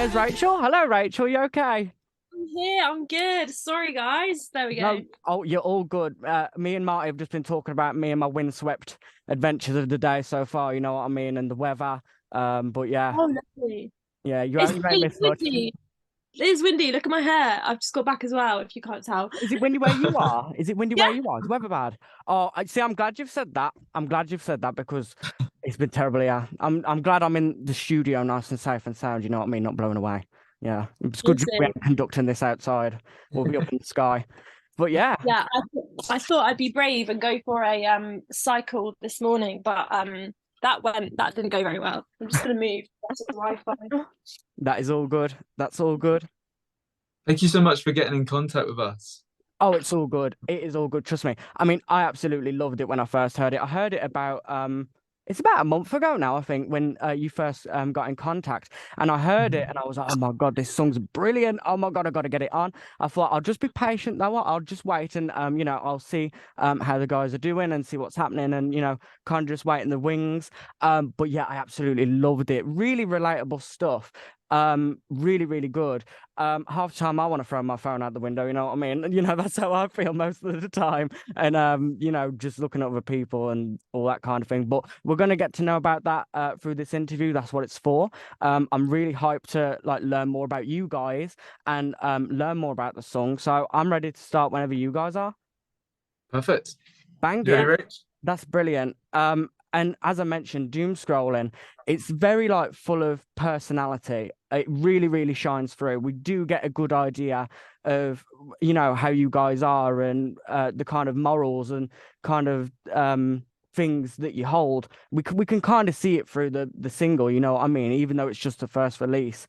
there's Rachel. Hello, Rachel. You okay? I'm here. I'm good. Sorry, guys. There we go. No, oh, you're all good. Me and Marty have just been talking about me and my windswept adventures of the day so far. You know what I mean, and the weather. But yeah, Oh, lovely. yeah, It's you ain't really missed much. windy. It is windy. Look at my hair. I've just got back as well, if you can't tell. Is it windy where you are? Is it windy Yeah. where you are? Is the weather bad? Oh, I see. I'm glad you've said that. I'm glad you've said that because it's been terrible. Yeah, I'm glad I'm in the studio, nice and safe and sound. You know what I mean? Not blown away. Yeah, it's good job we Honestly. ain't conducting this outside. We'll be up in the sky. But yeah, Yeah. I thought I'd be brave and go for a cycle this morning, but that didn't go very well. I'm just gonna move. That's the Wi-Fi. that is all good. That's all good. Thank you so much for getting in contact with us. Oh, it's all good. It is all good. Trust me. I mean, I absolutely loved it when I first heard it. I heard it about it's about a month ago now, I think, when you first got in contact. And I heard it and I was like, oh my God, this song's brilliant. Oh my God, I gotta get it on. I thought I'll just be patient though. I'll just wait and I'll see how the guys are doing and see what's happening and kind of just wait in the wings. But yeah, I absolutely loved it. Really relatable stuff. Really, really good. Half the time I want to throw my phone out the window, you know what I mean? That's how I feel most of the time. And just looking at other people and all that kind of thing. But we're gonna get to know about that through this interview. That's what it's for. I'm really hyped to learn more about you guys and learn more about the song. So I'm ready to start whenever you guys are. Perfect. Bang You ready, it. Rach? That's brilliant. And as I mentioned, Doomscrolling, it's very full of personality. It really, really shines through. We do get a good idea of, how you guys are and the kind of morals and kind of things that you hold. We can kind of see it through the single, you know what I mean? Even though it's just the first release.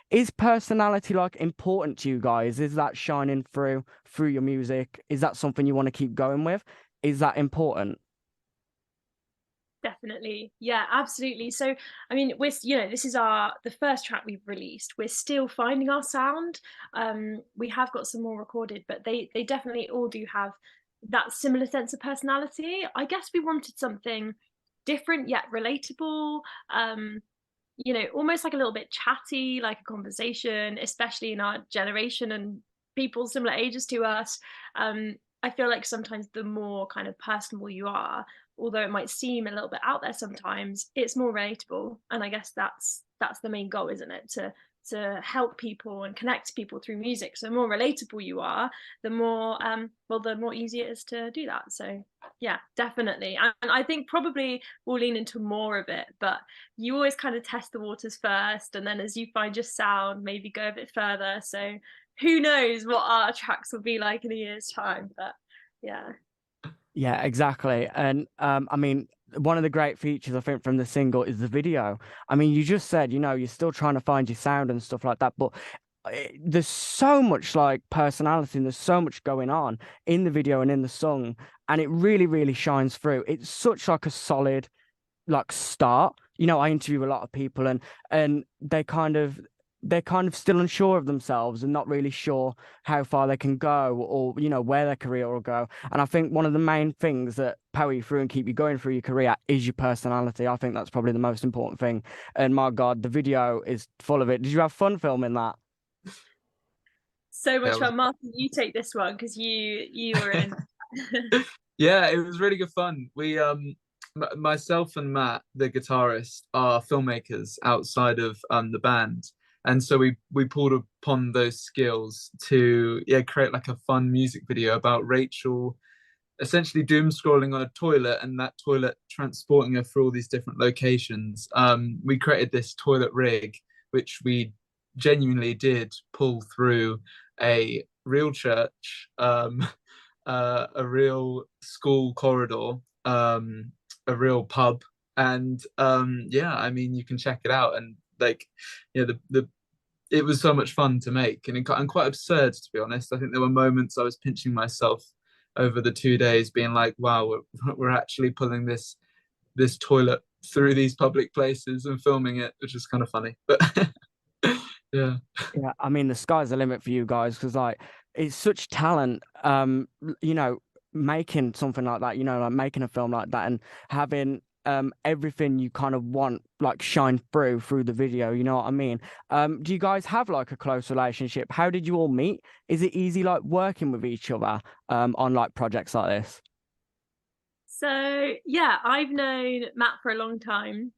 Is personality important to you guys? Is that shining through your music? Is that something you want to keep going with? Is that important? Definitely. Yeah, absolutely. So, I mean, this is the first track we've released. We're still finding our sound. We have got some more recorded, but they definitely all do have that similar sense of personality. I guess we wanted something different yet relatable. Almost like a little bit chatty, like a conversation, especially in our generation and people similar ages to us. I feel like sometimes the more kind of personable you are, although it might seem a little bit out there sometimes, it's more relatable. And I guess that's the main goal, isn't it? To help people and connect people through music. So the more relatable you are, the more the more easy it is to do that. So yeah, definitely. And I think probably we'll lean into more of it, but you always kind of test the waters first, and then as you find your sound, maybe go a bit further. So who knows what our tracks will be like in a year's time, but yeah. Yeah, exactly. And I mean, one of the great features I think from the single is the video. I mean, you just said, you're still trying to find your sound and stuff like that, but there's so much personality and there's so much going on in the video and in the song, and it really, really shines through. It's such a solid start. I interview a lot of people and they're kind of still unsure of themselves and not really sure how far they can go or where their career will go. And I think one of the main things that power you through and keep you going through your career is your personality. I think that's probably the most important thing. And my God, the video is full of it. Did you have fun filming that? So much fun. Martin, you take this one because you were in. Yeah, it was really good fun. We myself and Matt, the guitarist, are filmmakers outside of the band. And so we pulled upon those skills to create a fun music video about Rachel essentially doom scrolling on a toilet and that toilet transporting her through all these different locations. We created this toilet rig, which we genuinely did pull through a real church, a real school corridor, a real pub, and I mean, you can check it out. And it was so much fun to make and quite absurd, to be honest. I think there were moments I was pinching myself over the 2 days, being like, wow, we're actually pulling this toilet through these public places and filming it, which is kind of funny. But yeah, I mean, the sky's the limit for you guys because it's such talent. Making something like that, making a film like that and having everything you kind of want like shine through the video, you know what I mean? Do you guys have like a close relationship? How did you all meet? Is it easy like working with each other on like projects like this? So yeah, I've known Matt for a long time,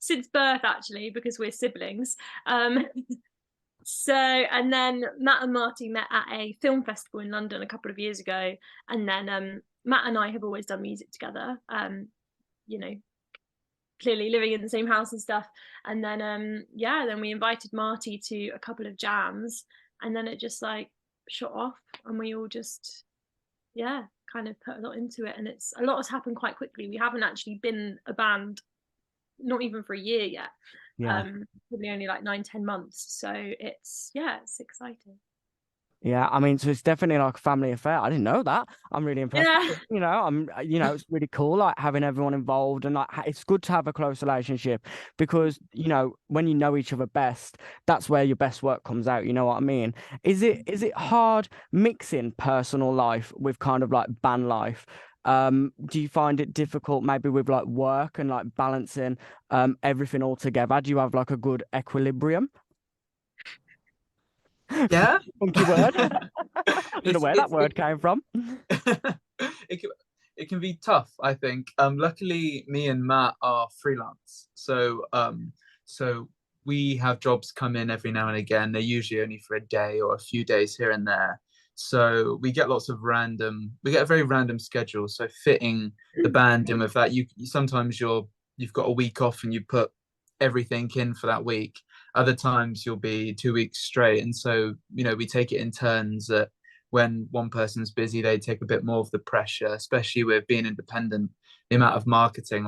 since birth actually, because we're siblings. So, and then Matt and Marty met at a film festival in London a couple of years ago, and then Matt and I have always done music together. You know, clearly living in the same house and stuff. And then yeah, then we invited Marty to a couple of jams, and then it just like shot off, and we all just kind of put a lot into it, and a lot has happened quite quickly. We haven't actually been a band, not even for a year yet. Probably only like 9-10 months, so it's exciting. Yeah, I mean, so it's definitely like a family affair. I didn't know that. I'm really impressed. It's really cool, like having everyone involved, and like it's good to have a close relationship because, when you know each other best, that's where your best work comes out. You know what I mean? Is it hard mixing personal life with kind of like band life? Do you find it difficult maybe with like work and like balancing everything all together? Do you have like a good equilibrium? Yeah. Funky word. I don't know where that word came from. It can be tough, I think. Luckily, me and Matt are freelance, so we have jobs come in every now and again. They're usually only for a day or a few days here and there. So we get we get a very random schedule. So fitting the band in with that, sometimes you've got a week off and you put everything in for that week. Other times you'll be 2 weeks straight. And so, we take it in turns that when one person's busy, they take a bit more of the pressure, especially with being independent, the amount of marketing.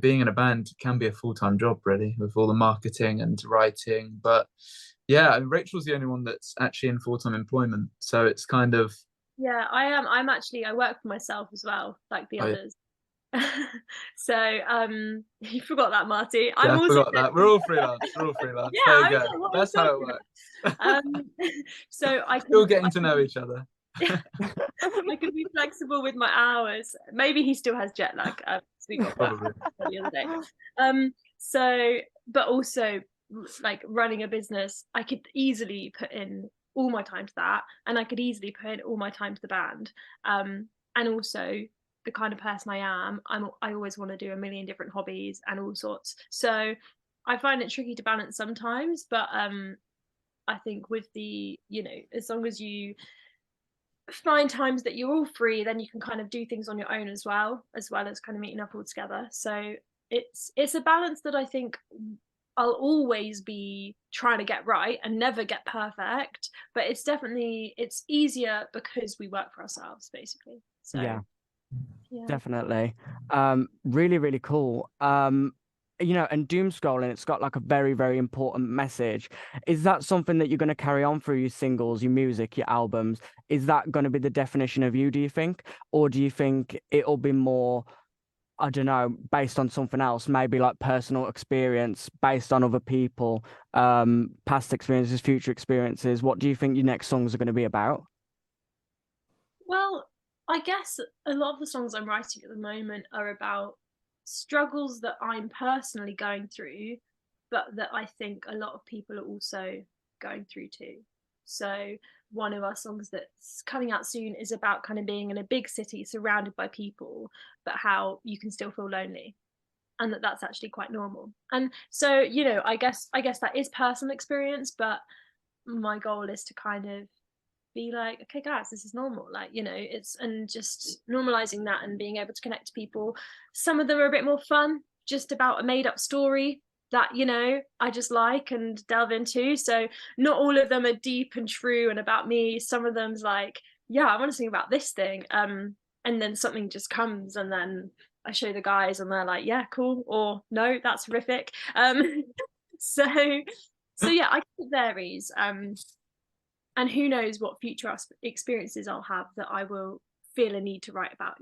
Being in a band can be a full-time job, really, with all the marketing and writing. But yeah, and Rachel's the only one that's actually in full-time employment. So it's kind of... Yeah, I am. I work for myself as well, like the others. So you forgot that, Marty. I forgot that. We're all freelance. Yeah, there you go. That's how it works. So I can still getting to know each other. I can be flexible with my hours. Maybe he still has jet lag. We got that the other day. So, but also like running a business, I could easily put in all my time to that, and I could easily put in all my time to the band. And also, the kind of person I am, I always want to do a million different hobbies and all sorts. So I find it tricky to balance sometimes, but I think with the, as long as you find times that you're all free, then you can kind of do things on your own as well as kind of meeting up all together. So it's a balance that I think I'll always be trying to get right and never get perfect, but it's easier because we work for ourselves, basically. So yeah. Definitely. Really, really cool. And Doomscrolling, it's got like a very, very important message. Is that something that you're going to carry on through your singles, your music, your albums? Is that going to be the definition of you, do you think? Or do you think it'll be more, I don't know, based on something else, maybe like personal experience, based on other people, past experiences, future experiences? What do you think your next songs are going to be about? Well, I guess a lot of the songs I'm writing at the moment are about struggles that I'm personally going through, but that I think a lot of people are also going through too. So one of our songs that's coming out soon is about kind of being in a big city surrounded by people, but how you can still feel lonely, and that's actually quite normal. And so, I guess that is personal experience, but my goal is to kind of be like, okay guys, this is normal, it's, and just normalizing that and being able to connect to people. Some of them are a bit more fun, just about a made up story that I just like and delve into. So not all of them are deep and true and about me. Some of them's like, yeah, I want to sing about this thing, and then something just comes, and then I show the guys and they're like, yeah, cool, or no, that's horrific. So yeah, I think it varies. And who knows what future experiences I'll have that I will feel a need to write about,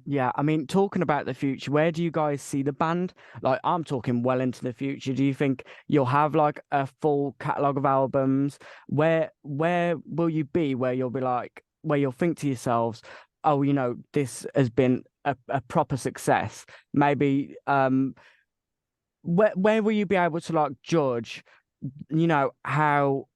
Yeah, I mean, talking about the future, where do you guys see the band? Like, I'm talking well into the future. Do you think you'll have like a full catalogue of albums? Where will you be? Where you'll be like, where you'll think to yourselves, oh, this has been a proper success, maybe where will you be able to like judge, how,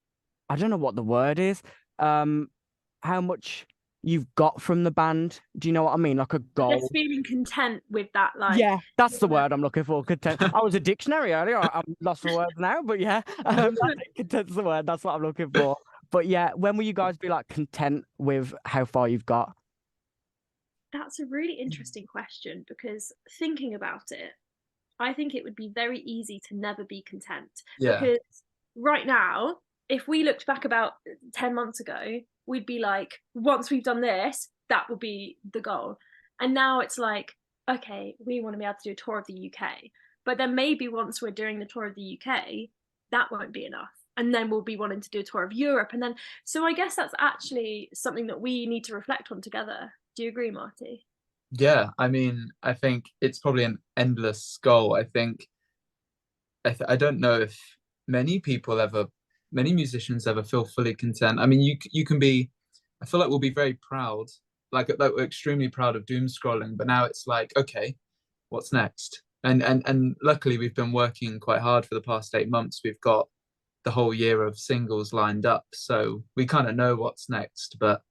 I don't know what the word is, how much you've got from the band? Do you know what I mean? Like a goal. Just feeling content with that, like. Yeah, that's the word I'm looking for. Content. I was a dictionary earlier. I'm lost for words now, but yeah, I think content's the word. That's what I'm looking for. But yeah, when will you guys be like content with how far you've got? That's a really interesting question, because thinking about it, I think it would be very easy to never be content. Yeah. Because right now, if we looked back about 10 months ago, we'd be like, once we've done this, that will be the goal. And now it's like, okay, we want to be able to do a tour of the UK. But then maybe once we're doing the tour of the UK, that won't be enough. And then we'll be wanting to do a tour of Europe. And then, so I guess that's actually something that we need to reflect on together. Do you agree, Marty? Yeah, I mean, I think it's probably an endless goal. I think I don't know if many people ever, many musicians ever feel fully content. I mean, you can be, I feel like we'll be very proud, like we're extremely proud of Doomscrolling, but now it's like, okay, what's next? And luckily we've been working quite hard for the past 8 months. We've got the whole year of singles lined up, so we kind of know what's next. But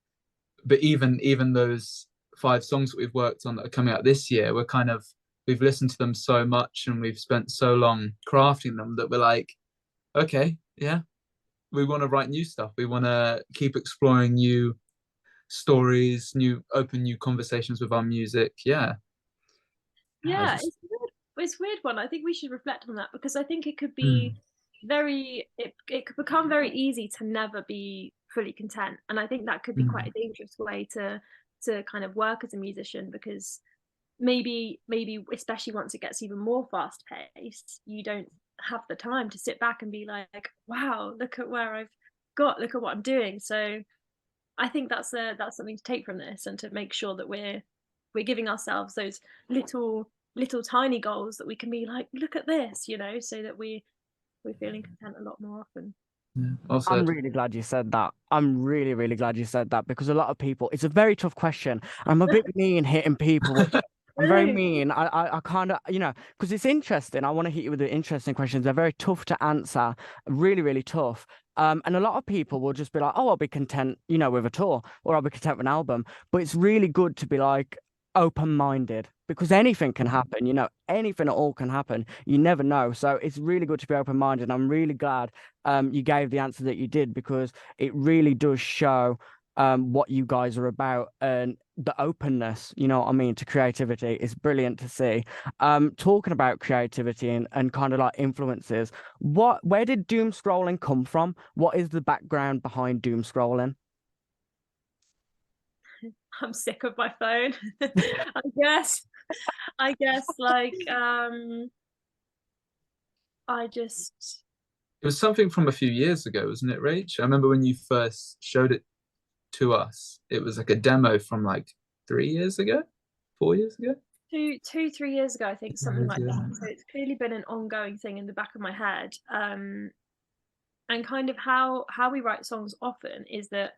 even those 5 songs that we've worked on that are coming out this year, we've listened to them so much and we've spent so long crafting them that we're like, okay, yeah, we want to write new stuff. We want to keep exploring new stories, open new conversations with our music. Yeah. Yeah, it's a weird one. I think we should reflect on that, because I think it could be it could become very easy to never be fully content. And I think that could be quite a dangerous way to kind of work as a musician, because maybe especially once it gets even more fast paced, you don't have the time to sit back and be like, wow, look at where I've got, look at what I'm doing. So I think that's something to take from this, and to make sure that we're giving ourselves those little tiny goals that we can be like, look at this, so that we're feeling content a lot more often. Yeah, I'm really glad you said that. I'm really, really glad you said that, because a lot of people, it's a very tough question. I'm a bit mean hitting people with it. I'm very mean. I kind of, because it's interesting. I want to hit you with the interesting questions. They're very tough to answer, really, really tough. And a lot of people will just be like, oh, I'll be content, with a tour, or I'll be content with an album. But it's really good to be like open-minded, because anything can happen, anything at all can happen. You never know. So it's really good to be open-minded. I'm really glad you gave the answer that you did, because it really does show what you guys are about, and the openness, what I mean, to creativity is brilliant to see. Talking about creativity and kind of like influences, where did doom scrolling come from? What is the background behind doom scrolling? I'm sick of my phone. I guess like it was something from a few years ago, wasn't it, Rach? I remember when you first showed it to us, it was like a demo from like 3 years ago, 4 years ago. 3 years ago, I think, something like that. So it's clearly been an ongoing thing in the back of my head. And kind of how we write songs often is that,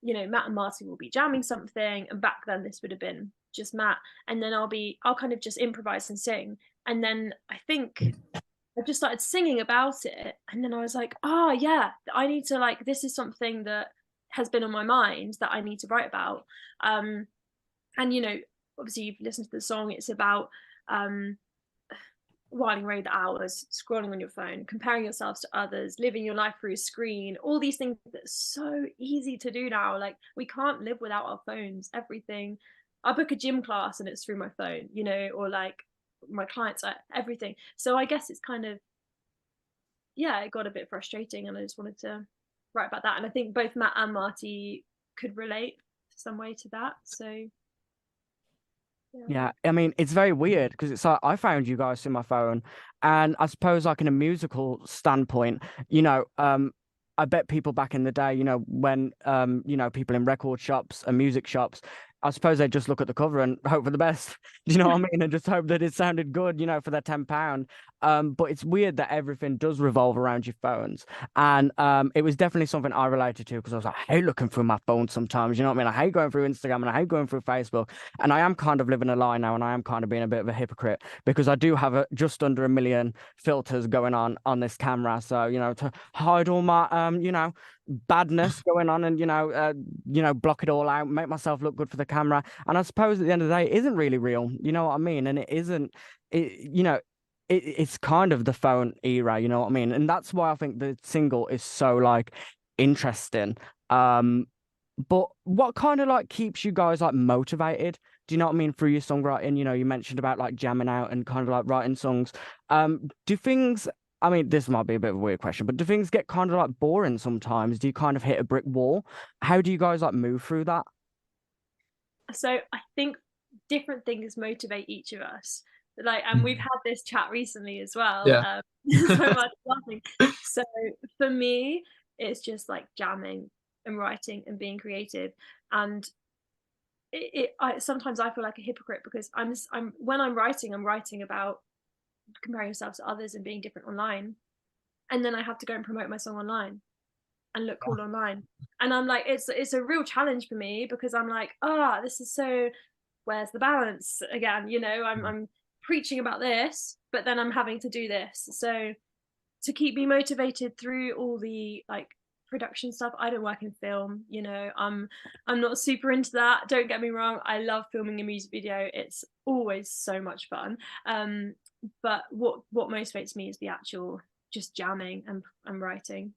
Matt and Marty will be jamming something, and back then this would have been just Matt, and then I'll kind of just improvise and sing, and then I think I just started singing about it, and then I was like, oh yeah, I need to, like, this is something that has been on my mind that I need to write about. And obviously you've listened to the song, it's about whiling away the hours, scrolling on your phone, comparing yourselves to others, living your life through a screen, all these things that are so easy to do now. Like, we can't live without our phones. Everything. I book a gym class and it's through my phone, or like my clients, everything. So I guess it's kind of, yeah, it got a bit frustrating, and I just wanted to write about that. And I think both Matt and Marty could relate some way to that. So yeah, I mean, it's very weird, because it's like I found you guys through my phone, and I suppose like in a musical standpoint, I bet people back in the day, when people in record shops and music shops, I suppose they just look at the cover and hope for the best. Do you know what I mean? And just hope that it sounded good, you know, for their £10. But it's weird that everything does revolve around your phones. And it was definitely something I related to, because I was like, I hate looking through my phone sometimes. You know what I mean? I hate going through Instagram and I hate going through Facebook. And I am kind of living a lie now, and I am kind of being a bit of a hypocrite, because I do have just under 1 million filters going on this camera. So, you know, to hide all my you know, badness going on, and block it all out, make myself look good for the camera. And I suppose at the end of the day, it isn't really real, you know what I mean? And it isn't, it's kind of the phone era, you know what I mean? And that's why I think the single is so like interesting. But what kind of like keeps you guys like motivated? Do you know what I mean, through your songwriting? You know, you mentioned about like jamming out and kind of like writing songs. Do things, I mean, this might be a bit of a weird question, but do things get kind of like boring sometimes? Do you kind of hit a brick wall? How do you guys like move through that? So I think different things motivate each of us. Like, and we've had this chat recently as well. Yeah. So much laughing. So for me, it's just like jamming and writing and being creative. And sometimes I feel like a hypocrite, because when I'm writing about comparing yourself to others and being different online, and then I have to go and promote my song online and look cool online, and I'm like, it's a real challenge for me, because I'm like, this is so, where's the balance again, you know? I'm preaching about this, but then I'm having to do this. So to keep me motivated through all the like production stuff, I don't work in film, you know. I'm not super into that, don't get me wrong. I love filming a music video, it's always so much fun. But what motivates me is the actual just jamming and writing.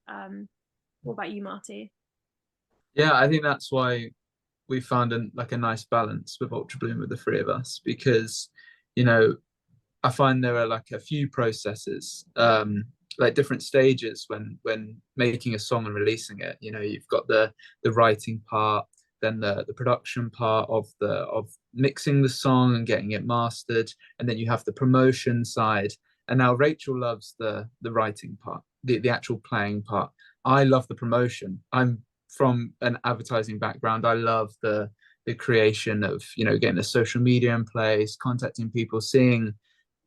What about you, Marty? Yeah, I think that's why we found a nice balance with Ultrabloom, with the three of us, because, you know, I find there are like a few processes, like different stages when making a song and releasing it. You know, you've got the writing part, then the production part of mixing the song and getting it mastered, and then you have the promotion side. And now Rachel loves the writing part, the actual playing part. I love the promotion. I'm from an advertising background. I love the creation of, you know, getting the social media in place, contacting people, seeing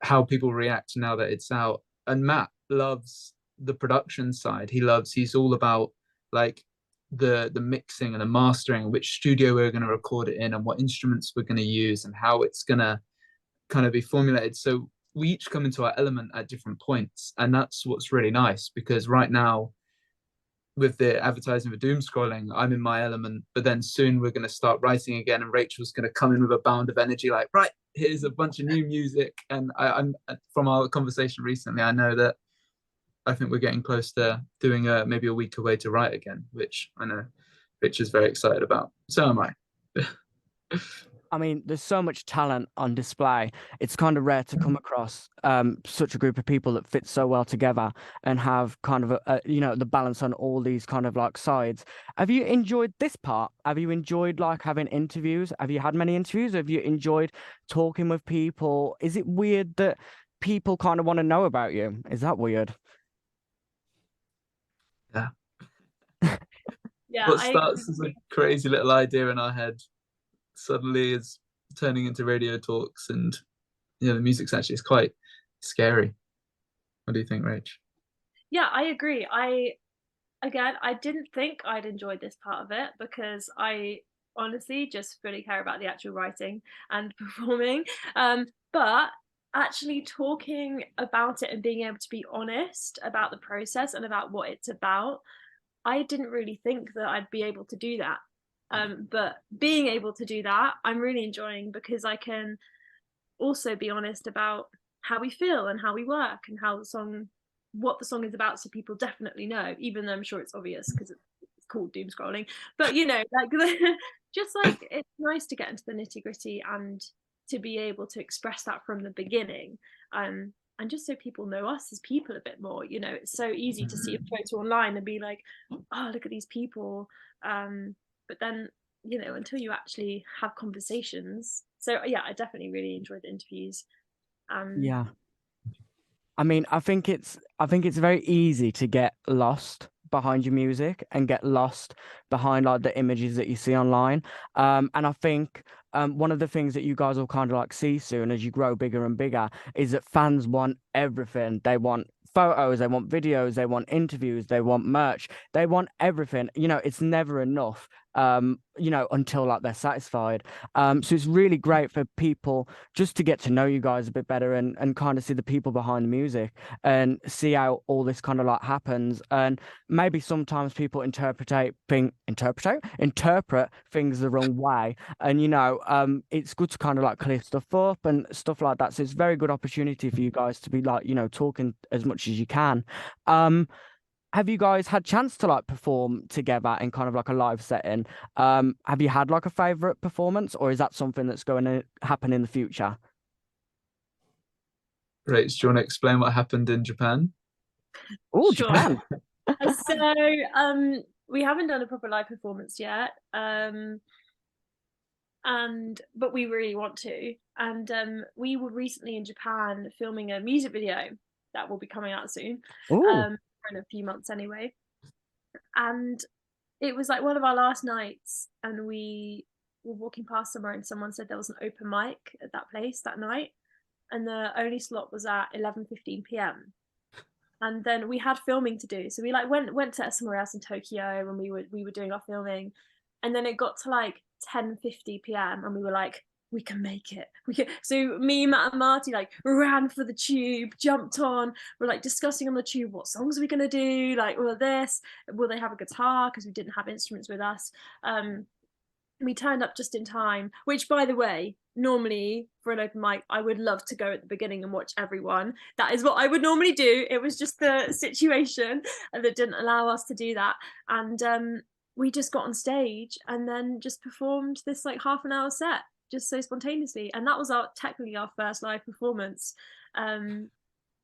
how people react now that it's out. And Matt loves the production side. He's all about like the mixing and the mastering, which studio we're going to record it in, and what instruments we're going to use, and how it's going to kind of be formulated. So we each come into our element at different points, and that's what's really nice, because right now with the advertising for Doomscrolling, I'm in my element, but then soon we're going to start writing again, and Rachel's going to come in with a bound of energy, like, right, here's a bunch of new music. And I'm from our conversation recently, I know that I think we're getting close to doing maybe a week away to write again, which I know Rich is very excited about. So am I. I mean, there's so much talent on display. It's kind of rare to come across such a group of people that fit so well together and have kind of the balance on all these kind of like sides. Have you enjoyed this part? Have you enjoyed like having interviews? Have you had many interviews? Have you enjoyed talking with people? Is it weird that people kind of want to know about you? Is that weird? Yeah. Yeah, What starts as a crazy little idea in our head suddenly is turning into radio talks, and the music's actually, it's quite scary. What do you think, Rach? Yeah, I agree. I didn't think I'd enjoyed this part of it, because I honestly just fully care about the actual writing and performing. But actually talking about it and being able to be honest about the process and about what it's about, I didn't really think that I'd be able to do that. But being able to do that, I'm really enjoying, because I can also be honest about how we feel and how we work and what the song is about, so people definitely know, even though I'm sure it's obvious because it's called Doomscrolling. But you know, like just like, it's nice to get into the nitty-gritty and to be able to express that from the beginning. And just so people know us as people a bit more. You know, it's so easy to see a photo online and be like, oh, look at these people. But then, you know, until you actually have conversations. So yeah, I definitely really enjoyed the interviews. Yeah. I mean, I think it's very easy to get lost behind your music and get lost behind like the images that you see online. And I think one of the things that you guys will kind of like see soon as you grow bigger and bigger is that fans want everything. They want photos, they want videos, they want interviews, they want merch, they want everything. You know, it's never enough. You know, until like they're satisfied. So it's really great for people just to get to know you guys a bit better and kind of see the people behind the music and see how all this kind of like happens. And maybe sometimes people interpret things the wrong way. And you know, it's good to kind of like clear stuff up and stuff like that. So it's a very good opportunity for you guys to be like, you know, talking as much as you can. Have you guys had chance to like perform together in kind of like a live setting? Have you had like a favorite performance, or is that something that's going to happen in the future? Rach, do you want to explain what happened in Japan? Oh, Sure. Japan. So we haven't done a proper live performance yet. But we really want to. And we were recently in Japan filming a music video that will be coming out soon. Ooh. In a few months anyway. And it was like one of our last nights, and we were walking past somewhere and someone said there was an open mic at that place that night, and the only slot was at 11:15 p.m. and then we had filming to do, so we like went to somewhere else in Tokyo, and we were doing our filming, and then it got to like 10:50 p.m. and we were like, we can make it. So me, Matt, and Marty like ran for the tube, jumped on. We're like discussing on the tube, what songs are we gonna do? Like all of this. Will they have a guitar? Because we didn't have instruments with us. We turned up just in time. Which, by the way, normally for an open mic, I would love to go at the beginning and watch everyone. That is what I would normally do. It was just the situation that didn't allow us to do that. And we just got on stage and then just performed this like half an hour set, just so spontaneously, and that was technically our first live performance, and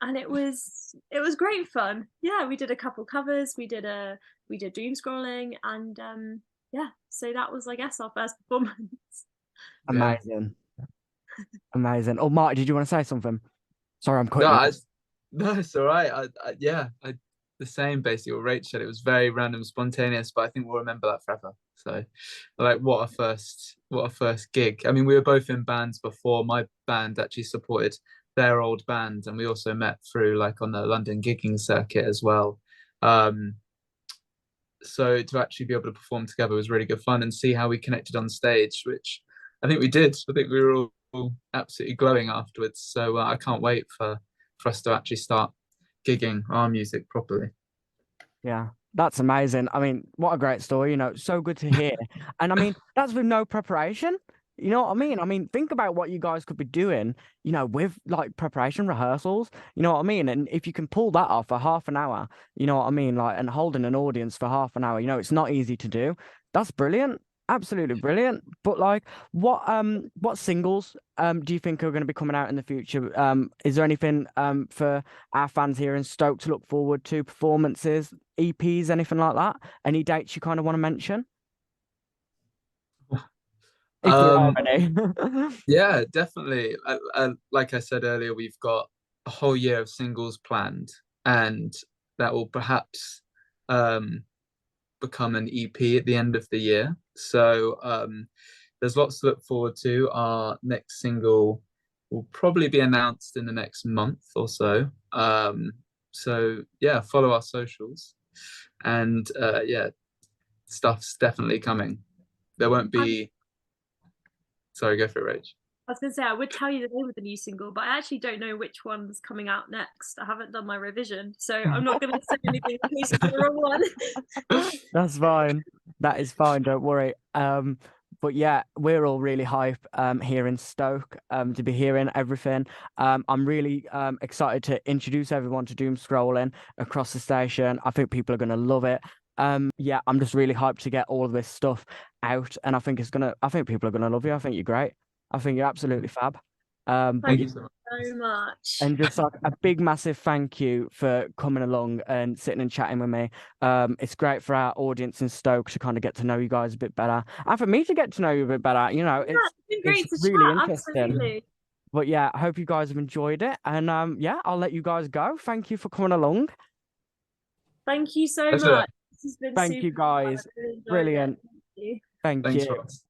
it was great fun. Yeah, we did a couple covers, we did Doomscrolling, and yeah, so that was, I guess, our first performance. Amazing. Amazing. Oh, Marty, did you want to say something? Sorry, I'm cutting. No, it's all right. The same basically what Rach said. It was very random, spontaneous, but I think we'll remember that forever. So, like, what a first gig. I mean, we were both in bands before. My band actually supported their old band, and we also met through like on the London gigging circuit as well. So to actually be able to perform together was really good fun, and see how we connected on stage, which I think we did. I think we were all absolutely glowing afterwards. So I can't wait for us to actually start gigging our music properly. Yeah, that's amazing. I mean, what a great story, you know, so good to hear. And I mean, that's with no preparation. You know what I mean? I mean, think about what you guys could be doing, you know, with like preparation rehearsals, you know what I mean? And if you can pull that off for half an hour, you know what I mean? Like, and holding an audience for half an hour, you know, it's not easy to do. That's brilliant. Absolutely brilliant. But like, what singles do you think are going to be coming out in the future? Is there anything for our fans here in Stoke to look forward to? Performances, EPs, anything like that? Any dates you kind of want to mention? If there are any. Yeah, definitely. Like I said earlier, we've got a whole year of singles planned, and that will perhaps become an EP at the end of the year. So there's lots to look forward to. Our next single will probably be announced in the next month or so. So yeah, follow our socials, and yeah, stuff's definitely coming. There won't be. Sorry, go for it, Rach. I was going to say, I would tell you the name of the new single, but I actually don't know which one's coming out next. I haven't done my revision, so I'm not going to say anything in case it's the wrong one. That's fine. That is fine. Don't worry. But yeah, we're all really hype here in Stoke to be hearing everything. I'm really excited to introduce everyone to Doomscrolling across the station. I think people are going to love it. Yeah, I'm just really hyped to get all of this stuff out, and I think people are gonna love you. I think you're great. I think you're absolutely fab. Thank you so much. And just like a big massive thank you for coming along and sitting and chatting with me. It's great for our audience in Stoke to kind of get to know you guys a bit better, and for me to get to know you a bit better. You know, it's been great to really chat, interesting. absolutely. But yeah, I hope you guys have enjoyed it, and yeah, I'll let you guys go. Thank you for coming along. Thank you so Pleasure. much. This has been Thank super you, fun. guys. I really enjoyed it. Brilliant. Thank you. Thank Thanks, you. Ross.